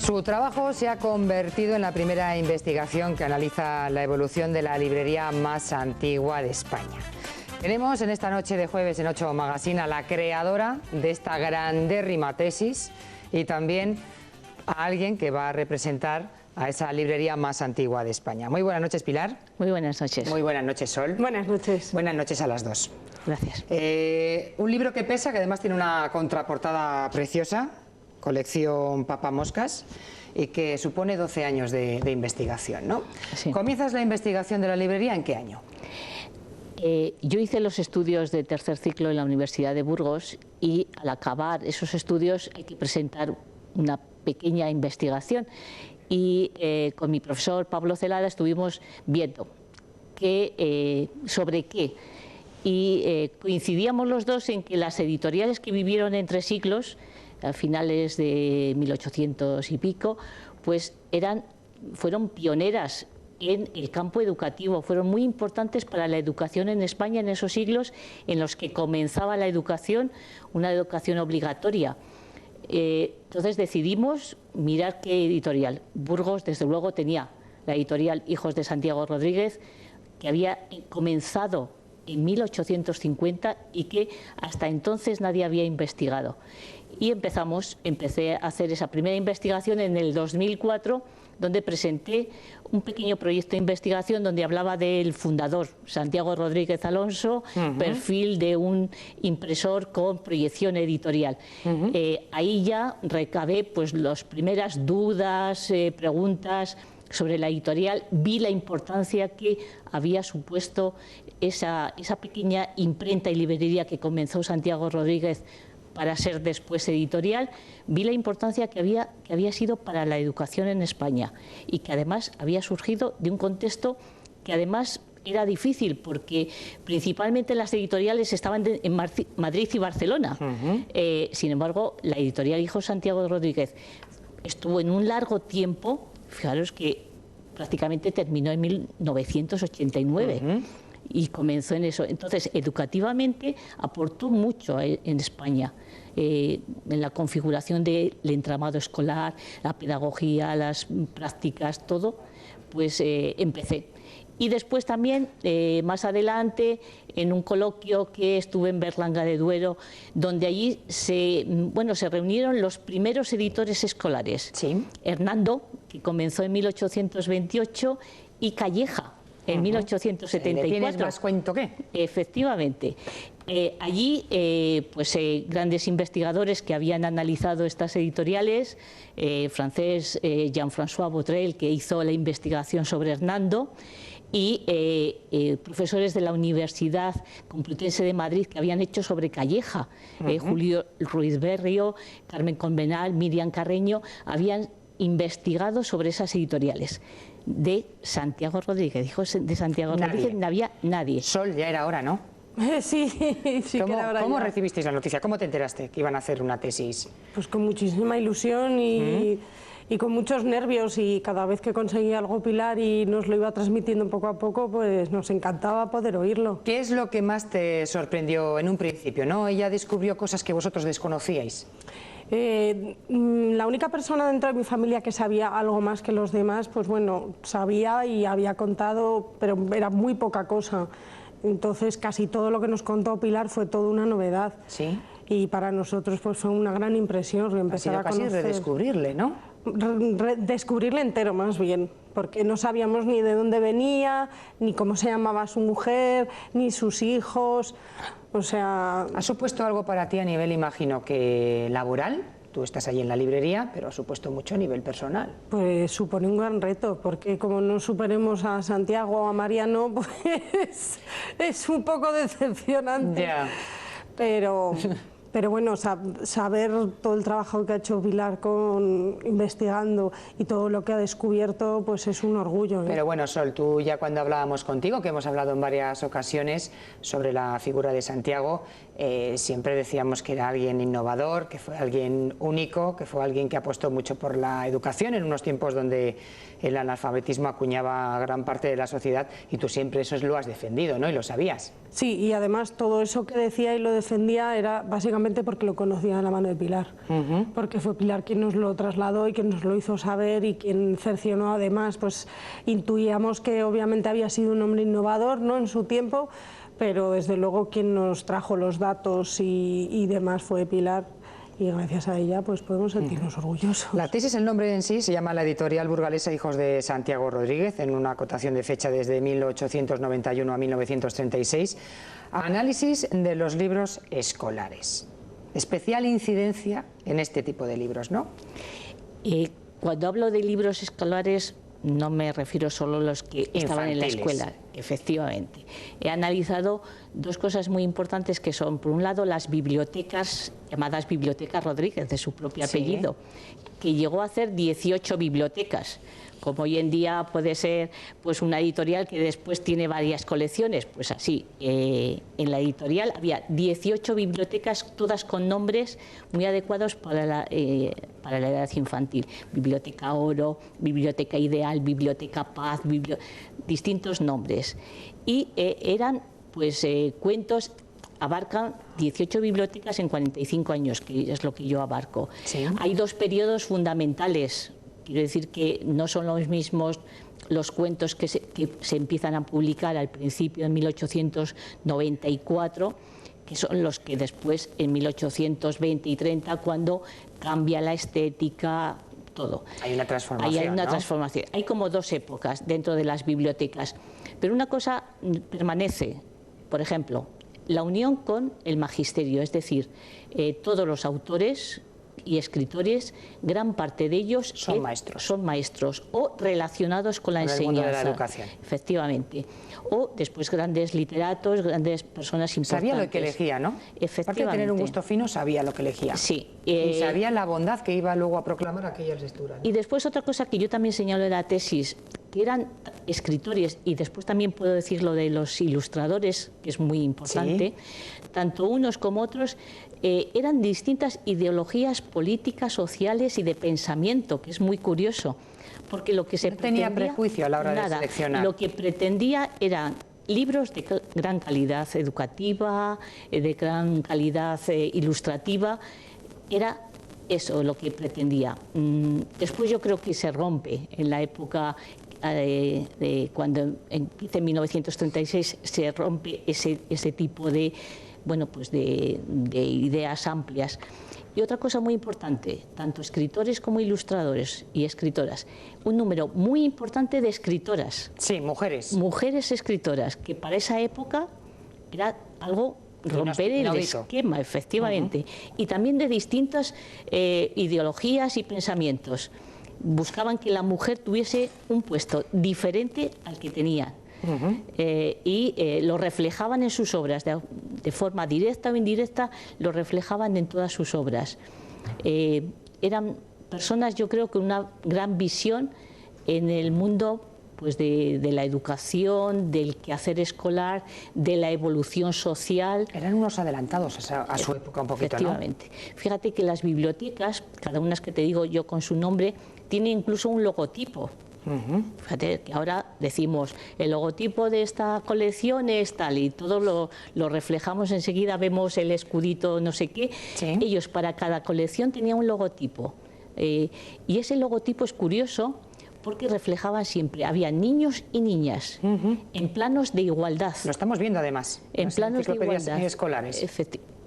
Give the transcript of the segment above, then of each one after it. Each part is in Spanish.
Su trabajo se ha convertido en la primera investigación que analiza la evolución de la librería más antigua de España. Tenemos en esta noche de jueves en 8 Magazine a la creadora de esta grandérrima tesis y también a alguien que va a representar a esa librería más antigua de España. Muy buenas noches, Pilar. Muy buenas noches. Muy buenas noches, Sol. Buenas noches. Buenas noches a las dos. Gracias. Un libro que pesa, que además tiene una contraportada preciosa, colección Papamoscas, y que supone 12 años de investigación, ¿no? Sí. ¿Comienzas la investigación de la librería en qué año? Yo hice los estudios de tercer ciclo en la Universidad de Burgos y al acabar esos estudios hay que presentar una pequeña investigación y con mi profesor Pablo Celada estuvimos viendo sobre qué y coincidíamos los dos en que las editoriales que vivieron entre siglos, a finales de 1800 y pico, pues fueron pioneras en el campo educativo, fueron muy importantes para la educación en España en esos siglos en los que comenzaba la educación, una educación obligatoria. Entonces decidimos mirar qué editorial. Burgos, desde luego, tenía la editorial Hijos de Santiago Rodríguez, que había comenzado en 1850 y que hasta entonces nadie había investigado. Y empecé a hacer esa primera investigación en el 2004, donde presenté un pequeño proyecto de investigación donde hablaba del fundador, Santiago Rodríguez Alonso, perfil de un impresor con proyección editorial. Ahí ya recabé pues las primeras dudas, preguntas sobre la editorial, vi la importancia que había supuesto esa pequeña imprenta y librería que comenzó Santiago Rodríguez para ser después editorial, vi la importancia que había sido para la educación en España y que además había surgido de un contexto que además era difícil porque principalmente las editoriales estaban en Madrid y Barcelona. Sin embargo, la editorial Hijos Santiago Rodríguez estuvo en un largo tiempo, fijaros que prácticamente terminó en 1989. Y comenzó en eso. Entonces, educativamente aportó mucho en España, en la configuración del entramado escolar, la pedagogía, las prácticas, todo, pues empecé. Y después también, más adelante, en un coloquio que estuve en Berlanga de Duero, donde allí se reunieron los primeros editores escolares. Sí. Hernando, que comenzó en 1828, y Calleja, en 1874. ¿Tienes más cuento qué? Efectivamente. Allí, grandes investigadores que habían analizado estas editoriales, francés Jean-François Botrel, que hizo la investigación sobre Hernando, y profesores de la Universidad Complutense de Madrid que habían hecho sobre Calleja, Julio Ruiz Berrio, Carmen Convenal, Miriam Carreño, habían investigado sobre esas editoriales. De Santiago Rodríguez, hijos de Santiago Rodríguez, no había nadie. Sol, ya era hora, ¿no? Sí, ¿Cómo recibisteis la noticia? ¿Cómo te enteraste que iban a hacer una tesis? Pues con muchísima ilusión y con muchos nervios, y cada vez que conseguía algo Pilar y nos lo iba transmitiendo poco a poco, pues nos encantaba poder oírlo. ¿Qué es lo que más te sorprendió en un principio, no? Ella descubrió cosas que vosotros desconocíais. La única persona dentro de mi familia que sabía algo más que los demás, pues bueno, sabía y había contado, pero era muy poca cosa. Entonces casi todo lo que nos contó Pilar fue toda una novedad. Sí. Y para nosotros pues fue una gran impresión empezar a conocer. Casi redescubrirle, ¿no? Descubrirle entero, más bien, porque no sabíamos ni de dónde venía, ni cómo se llamaba su mujer, ni sus hijos. O sea... ¿Ha supuesto algo para ti a nivel, imagino, que laboral? Tú estás allí en la librería, pero ha supuesto mucho a nivel personal. Pues supone un gran reto, porque como no superemos a Santiago o a Mariano, pues es un poco decepcionante. Ya. Pero bueno, saber todo el trabajo que ha hecho Pilar investigando y todo lo que ha descubierto, pues es un orgullo, ¿eh? Pero bueno, Sol, tú ya cuando hablábamos contigo, que hemos hablado en varias ocasiones sobre la figura de Santiago, siempre decíamos que era alguien innovador, que fue alguien único, que fue alguien que apostó mucho por la educación en unos tiempos donde el analfabetismo acuñaba a gran parte de la sociedad, y tú siempre eso lo has defendido, ¿no? Y lo sabías. Sí, y además todo eso que decía y lo defendía era básicamente porque lo conocía de la mano de Pilar, porque fue Pilar quien nos lo trasladó y quien nos lo hizo saber y quien cercionó. Además, pues intuíamos que obviamente había sido un hombre innovador, ¿no?, en su tiempo, pero desde luego quien nos trajo los datos y demás fue Pilar, y gracias a ella pues podemos sentirnos orgullosos. La tesis, el nombre en sí, se llama La editorial burgalesa Hijos de Santiago Rodríguez, en una acotación de fecha desde 1891 a 1936, análisis de los libros escolares. Especial incidencia en este tipo de libros, ¿no? Cuando hablo de libros escolares no me refiero solo a los que estaban en la escuela, efectivamente. He analizado dos cosas muy importantes que son, por un lado, las bibliotecas, llamadas Bibliotecas Rodríguez, de su propio apellido, que llegó a hacer 18 bibliotecas, como hoy en día puede ser pues una editorial que después tiene varias colecciones. Pues así, en la editorial había 18 bibliotecas, todas con nombres muy adecuados para la edad infantil. Biblioteca Oro, Biblioteca Ideal, Biblioteca Paz, distintos nombres. Y eran pues cuentos, abarcan 18 bibliotecas en 45 años, que es lo que yo abarco. Sí. Hay dos periodos fundamentales. Quiero decir que no son los mismos los cuentos que se empiezan a publicar al principio, en 1894, que son los que después, en 1820 y 30, cuando cambia la estética, todo. Hay una transformación, hay una ¿no? transformación. Hay como dos épocas dentro de las bibliotecas. Pero una cosa permanece, por ejemplo, la unión con el magisterio, es decir, todos los autores y escritores, gran parte de ellos son maestros o relacionados con la enseñanza. El mundo de la educación. Efectivamente. O después grandes literatos, grandes personas importantes. Sabía lo que elegía, ¿no? Efectivamente. Aparte de tener un gusto fino, sabía lo que elegía. Sí. Y sabía la bondad que iba luego a proclamar aquellas lecturas, ¿no? Y después otra cosa que yo también señalo en la tesis, que eran escritores, y después también puedo decir lo de los ilustradores, que es muy importante, tanto unos como otros, eran distintas ideologías políticas, sociales y de pensamiento, que es muy curioso, porque lo que se pretendía, tenía prejuicio a la hora de seleccionar. Lo que pretendía eran libros de gran calidad educativa, de gran calidad ilustrativa, era eso lo que pretendía. Después yo creo que se rompe en la época cuando empieza en 1936, se rompe ese tipo de, bueno, pues de ideas amplias. Y otra cosa muy importante, tanto escritores como ilustradores y escritoras, un número muy importante de escritoras. Sí, mujeres. Mujeres escritoras, que para esa época era algo romper el esquema, efectivamente. Y también de distintas ideologías y pensamientos. Buscaban que la mujer tuviese un puesto diferente al que tenía. Y lo reflejaban en sus obras, de forma directa o indirecta, lo reflejaban en todas sus obras. Eran personas, yo creo, con una gran visión en el mundo pues de la educación, del quehacer escolar, de la evolución social. Eran unos adelantados a su época un poquito, efectivamente, ¿no? Fíjate que las bibliotecas, cada una que te digo yo con su nombre, tiene incluso un logotipo. Fíjate que ahora decimos el logotipo de esta colección es tal y todo lo reflejamos enseguida, vemos el escudito no sé qué. Sí. Ellos para cada colección tenían un logotipo y ese logotipo es curioso porque reflejaban siempre, había niños y niñas en planos de igualdad. Lo estamos viendo además en planos de igualdad escolares.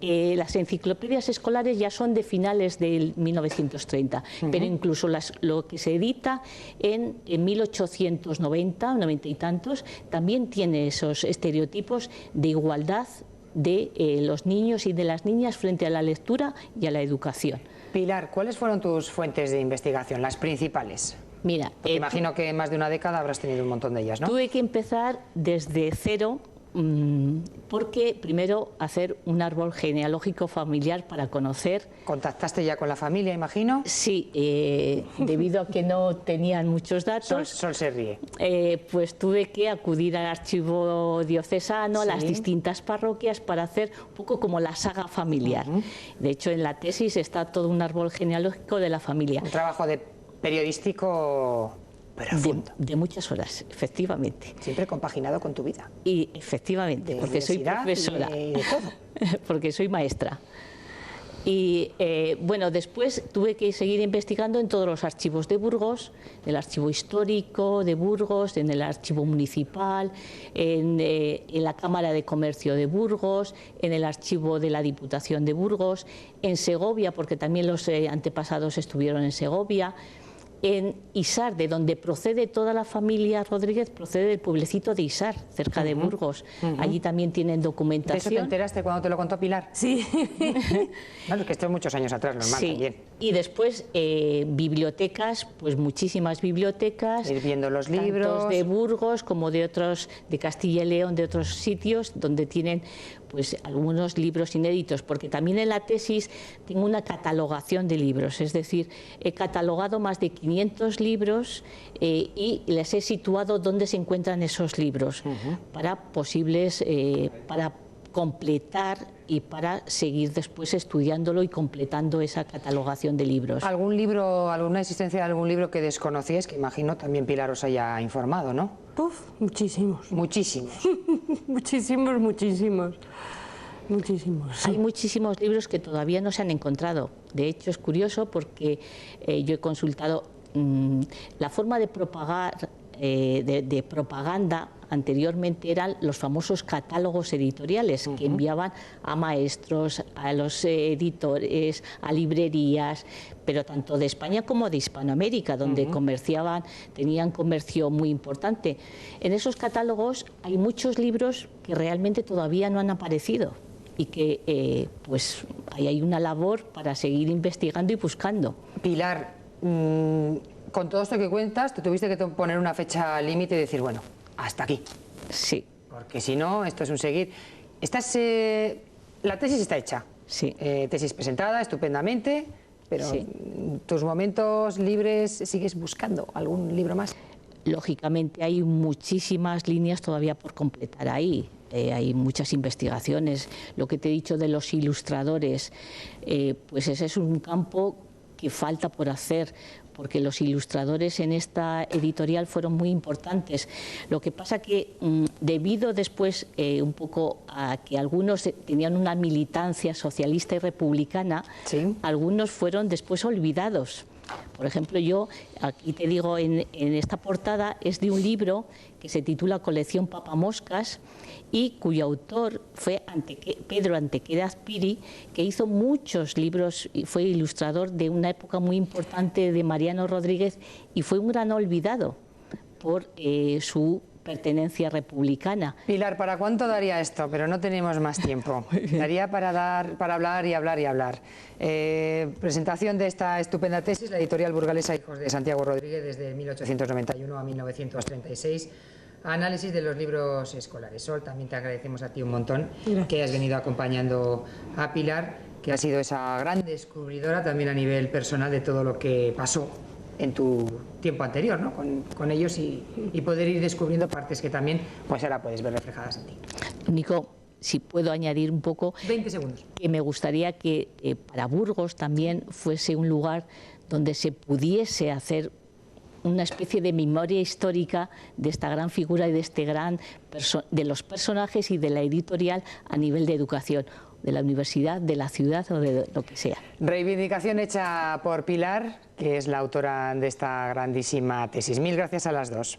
Las enciclopedias escolares ya son de finales del 1930, pero incluso lo que se edita en 1890, 90 y tantos, también tiene esos estereotipos de igualdad de los niños y de las niñas frente a la lectura y a la educación. Pilar, ¿cuáles fueron tus fuentes de investigación, las principales? Mira, imagino que en más de una década habrás tenido un montón de ellas, ¿no? Tuve que empezar desde cero porque primero hacer un árbol genealógico familiar para conocer. ¿Contactaste ya con la familia, imagino? Sí, debido a que no tenían muchos datos. Sol se ríe. Pues tuve que acudir al archivo diocesano, Sí. a las distintas parroquias, para hacer un poco como la saga familiar. De hecho, en la tesis está todo un árbol genealógico de la familia. Un trabajo periodístico profundo. De muchas horas, efectivamente. Siempre compaginado con tu vida. Y efectivamente, De porque soy universidad profesora, y de todo. porque soy maestra. Y bueno, después tuve que seguir investigando en todos los archivos de Burgos, en el archivo histórico de Burgos, en el archivo municipal, en la Cámara de Comercio de Burgos, en el archivo de la Diputación de Burgos, en Segovia, porque también los antepasados estuvieron en Segovia. En Isar, de donde procede toda la familia Rodríguez, procede del pueblecito de Isar, cerca de Burgos. Allí también tienen ¿De documentación. eso te enteraste cuando te lo contó Pilar? Sí. Bueno, es que esto es muchos años atrás, normal Sí. también. Y después bibliotecas, pues muchísimas bibliotecas. Ir viendo los tantos libros. de Burgos como de otros, de Castilla y León, de otros sitios donde tienen pues algunos libros inéditos, porque también en la tesis tengo una catalogación de libros, es decir, he catalogado más de 500 libros y les he situado dónde se encuentran esos libros para posibles, para completar y para seguir después estudiándolo y completando esa catalogación de libros. ¿Algún libro, alguna existencia de algún libro que desconocíais, que imagino también Pilar os haya informado, ¿no? Uf, muchísimos. Muchísimos. Muchísimos, muchísimos. Muchísimos. Hay muchísimos libros que todavía no se han encontrado. De hecho, es curioso porque yo he consultado la forma de propagar, de propaganda. Anteriormente eran los famosos catálogos editoriales que enviaban a maestros, a los editores, a librerías, pero tanto de España como de Hispanoamérica, donde comerciaban, tenían comercio muy importante. En esos catálogos hay muchos libros que realmente todavía no han aparecido y que pues ahí hay una labor para seguir investigando y buscando. Pilar, con todo esto que cuentas, te tuviste que poner una fecha límite y decir, bueno, hasta aquí. Sí. Porque si no, esto es un seguir. La tesis está hecha. Sí. Tesis presentada estupendamente, pero Sí. en tus momentos libres sigues buscando algún libro más. Lógicamente hay muchísimas líneas todavía por completar ahí. Hay muchas investigaciones. Lo que te he dicho de los ilustradores, pues ese es un campo que falta por hacer, porque los ilustradores en esta editorial fueron muy importantes. Lo que pasa que debido después un poco a que algunos tenían una militancia socialista y republicana, Sí. algunos fueron después olvidados. Por ejemplo, yo aquí te digo, en esta portada es de un libro que se titula Colección Papamoscas y cuyo autor fue Pedro Antequera Azpiri, que hizo muchos libros y fue ilustrador de una época muy importante de Mariano Rodríguez y fue un gran olvidado por su pertenencia republicana. Pilar, ¿para cuánto daría esto? Pero no tenemos más tiempo. Daría para hablar y hablar y hablar. Presentación de esta estupenda tesis, la editorial burgalesa Hijos de Santiago Rodríguez, desde 1891 a 1936. Análisis de los libros escolares. Sol, también te agradecemos a ti un montón que has venido acompañando a Pilar, que ha sido esa gran descubridora también a nivel personal de todo lo que pasó en tu tiempo anterior, ¿no? con ellos y poder ir descubriendo partes que también pues ahora puedes ver reflejadas en ti. Nico, si puedo añadir un poco, 20 segundos. Que me gustaría que para Burgos también fuese un lugar donde se pudiese hacer una especie de memoria histórica de esta gran figura y de este de los personajes y de la editorial a nivel de educación, de la universidad, de la ciudad o de lo que sea. Reivindicación hecha por Pilar, que es la autora de esta grandísima tesis. Mil gracias a las dos.